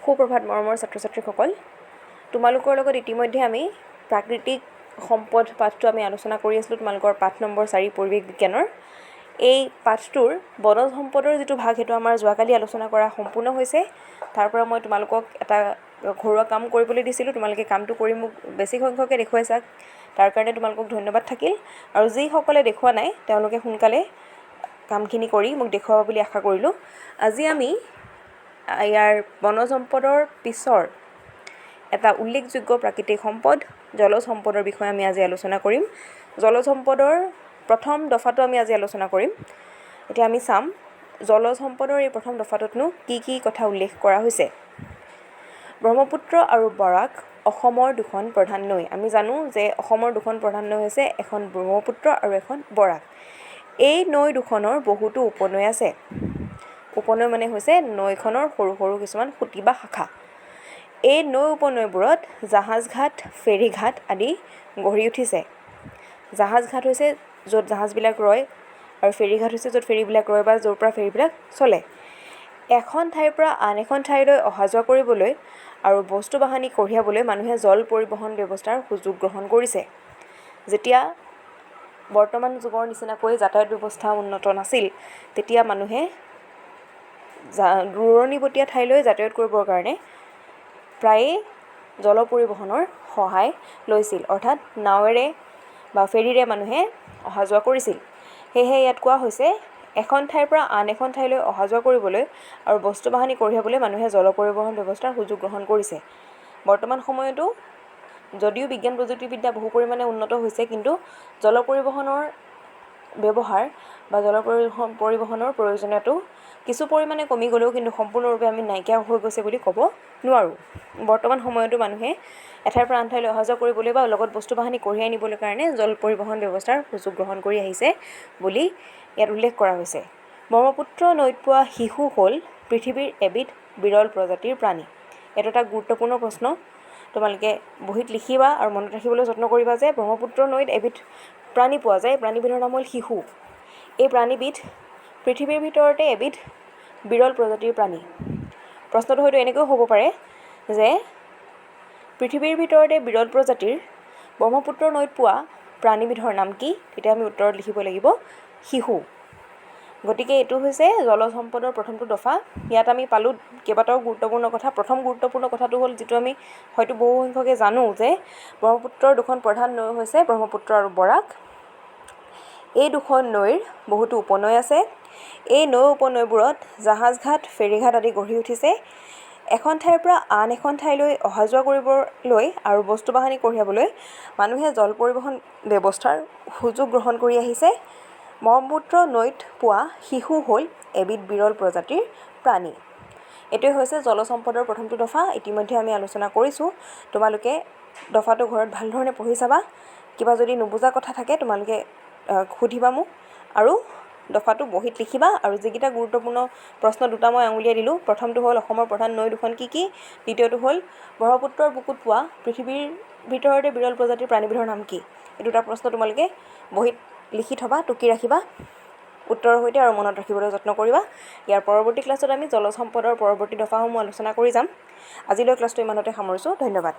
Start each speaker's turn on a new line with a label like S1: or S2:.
S1: সুপ্ৰভাত মৰমৰ ছাত্ৰ ছাত্ৰীসকল, তোমালোকৰ লগত ইতিমধ্যে আমি প্ৰাকৃতিক সম্পদ পাঠটো আমি আলোচনা কৰি আছিলোঁ। তোমালোকৰ পাঠ নম্বৰ 4 পৰিৱেশ বিজ্ঞানৰ এই পাঠটোৰ বনজ সম্পদৰ যিটো ভাগ সেইটো আমাৰ যোৱাকালি আলোচনা কৰা সম্পূৰ্ণ হৈছে। তাৰ পৰা মই তোমালোকক এটা ঘৰুৱা কাম কৰিবলৈ দিছিলোঁ, তোমালোকে কামটো কৰি মোক বেছি সংখ্যকে দেখুৱাইছা, তাৰ কাৰণে তোমালোকক ধন্যবাদ থাকিল। আৰু যিসকলে দেখুওৱা নাই তেওঁলোকে সোনকালে কামখিনি কৰি মোক দেখুৱাব বুলি আশা কৰিলোঁ। আজি আমি ইয়াৰ বনজ সম্পদৰ পিছৰ এটা উল্লেখযোগ্য প্ৰাকৃতিক সম্পদ জলজ সম্পদৰ বিষয়ে আমি আজি আলোচনা কৰিম। জলজ সম্পদৰ প্ৰথম দফাটো আমি আজি আলোচনা কৰিম। এতিয়া আমি চাম জলজ সম্পদৰ এই প্ৰথম দফাটোতনো কি কথা উল্লেখ কৰা হৈছে। ব্ৰহ্মপুত্ৰ আৰু বৰাক অসমৰ দুখন প্ৰধান নৈ। আমি জানো যে অসমৰ দুখন প্ৰধান নৈ হৈছে এখন ব্ৰহ্মপুত্ৰ আৰু এখন বৰাক। এই নৈ দুখনৰ বহুতো উপনৈ আছে। উপনৈ মানে হৈছে নৈখনৰ সৰু সৰু কিছুমান সুঁতি বা শাখা। এই নৈ উপনৈবোৰত জাহাজ ঘাট, ফেৰী ঘাট আদি গঢ়ি উঠিছে। জাহাজ ঘাট হৈছে য'ত জাহাজবিলাক ৰয়, আৰু ফেৰী ঘাট হৈছে য'ত ফেৰীবিলাক ৰয় বা য'ৰ পৰা ফেৰীবিলাক চলে। এখন ঠাইৰ পৰা আন এখন ঠাইলৈ অহা যোৱা কৰিবলৈ আৰু বস্তু বাহানি কঢ়িয়াবলৈ মানুহে জল পৰিবহণ ব্যৱস্থাৰ সুযোগ গ্ৰহণ কৰিছে। যেতিয়া বৰ্তমান যুগৰ নিচিনাকৈ যাতায়াত ব্যৱস্থা উন্নত নাছিল, তেতিয়া মানুহে দূৰণিবতীয়া ঠাইলৈ যাতায়াত কৰিবৰ কাৰণে প্ৰায়ে জল পৰিবহণৰ সহায় লৈছিল, অৰ্থাৎ নাৱেৰে বা ফেৰীৰে মানুহে অহা যোৱা কৰিছিল। সেয়েহে ইয়াত কোৱা হৈছে এখন ঠাইৰ পৰা আন এখন ঠাইলৈ অহা যোৱা কৰিবলৈ আৰু বস্তু বাহানি কঢ়িয়াবলৈ মানুহে জল পৰিবহণ ব্যৱস্থাৰ সুযোগ গ্ৰহণ কৰিছে। বৰ্তমান সময়তো যদিও বিজ্ঞান প্ৰযুক্তিবিদ্যা বহু পৰিমাণে উন্নত হৈছে, কিন্তু জল পৰিবহণৰ ব্যৱহাৰ বা জল পৰিবহণৰ প্ৰয়োজনীয়তাটো কিছু পৰিমাণে কমি গ'লেও কিন্তু সম্পূৰ্ণৰূপে আমি নাইকিয়া হৈ গৈছে বুলি ক'ব নোৱাৰোঁ। বৰ্তমান সময়তো মানুহে এঠাইৰ পৰা আন ঠাইলৈ অহা যোৱা কৰিবলৈ বা লগত বস্তু বাহানি কঢ়িয়াই নিবলৈ কাৰণে জল পৰিবহণ ব্যৱস্থাৰ সুযোগ গ্ৰহণ কৰি আহিছে বুলি ইয়াত উল্লেখ কৰা হৈছে। ব্ৰহ্মপুত্ৰ নৈত পোৱা শিহু হ'ল পৃথিৱীৰ এবিধ বিৰল প্ৰজাতিৰ প্ৰাণী। এইটো এটা গুৰুত্বপূৰ্ণ প্ৰশ্ন, তোমালোকে বহীত লিখিবা আৰু মনত ৰাখিবলৈ যত্ন কৰিবা যে ব্ৰহ্মপুত্ৰ নৈত এবিধ প্ৰাণী পোৱা যায়। প্ৰাণীবিধৰ নাম হ'ল শিহু। এই প্ৰাণীবিধ পৃথিৱীৰ ভিতৰতে এবিধ বিৰল প্ৰজাতিৰ প্ৰাণী। প্ৰশ্নটো হয়তো এনেকৈও হ'ব পাৰে যে পৃথিৱীৰ ভিতৰতে বিৰল প্ৰজাতিৰ ব্ৰহ্মপুত্ৰ নৈত পোৱা প্ৰাণীবিধৰ নাম কি? তেতিয়া আমি উত্তৰত লিখিব লাগিব শিহু। গতিকে এইটো হৈছে জলজ সম্পদৰ প্ৰথমটো দফা। ইয়াত আমি পালোঁ কেইবাটাও গুৰুত্বপূৰ্ণ কথা। প্ৰথম গুৰুত্বপূৰ্ণ কথাটো হ'ল যিটো আমি হয়তো বহু সংখ্যকে জানো যে ব্ৰহ্মপুত্ৰৰ দুখন প্ৰধান নৈ হৈছে ব্ৰহ্মপুত্ৰ আৰু বৰাক। এই দুখন নৈৰ বহুতো উপনৈ আছে। এই নৈ উপনৈবোৰত জাহাজ ঘাট, ফেৰী ঘাট আদি গঢ়ি উঠিছে। এখন ঠাইৰ পৰা আন এখন ঠাইলৈ অহা যোৱা কৰিবলৈ আৰু বস্তু বাহানি কঢ়িয়াবলৈ মানুহে জল পৰিবহণ ব্যৱস্থাৰ সুযোগ গ্ৰহণ কৰি আহিছে। ব্ৰহ্মপুত্ৰ নৈত পোৱা শিহু হ'ল এবিধ বিৰল প্ৰজাতিৰ প্ৰাণী। এইটোৱে হৈছে জলজ সম্পদৰ প্ৰথমটো দফা। ইতিমধ্যে আমি আলোচনা কৰিছোঁ। তোমালোকে দফাটো ঘৰত ভালধৰণে পঢ়ি চাবা। কিবা যদি নুবুজা কথা থাকে তোমালোকে সুধিবা মোক, আৰু দফাটো বহীত লিখিবা। আৰু যিকেইটা গুৰুত্বপূৰ্ণ প্ৰশ্ন দুটা মই আঙুলিয়াই দিলোঁ, প্ৰথমটো হ'ল অসমৰ প্ৰধান নৈ দুখন কি, দ্বিতীয়টো হ'ল ব্ৰহ্মপুত্ৰৰ বুকুত পোৱা পৃথিৱীৰ ভিতৰতে বিৰল প্ৰজাতিৰ প্ৰাণীবিধৰ নাম কি। এই দুটা প্ৰশ্ন তোমালোকে বহীত লিখি থবা, টুকি ৰাখিবা উত্তৰৰ সৈতে আৰু মনত ৰাখিবলৈ যত্ন কৰিবা। ইয়াৰ পৰৱৰ্তী ক্লাছত আমি জলজ সম্পদৰ পৰৱৰ্তী দফাসমূহ আলোচনা কৰি যাম। আজিলৈ ক্লাছটো ইমানতে সামৰিছোঁ। ধন্যবাদ।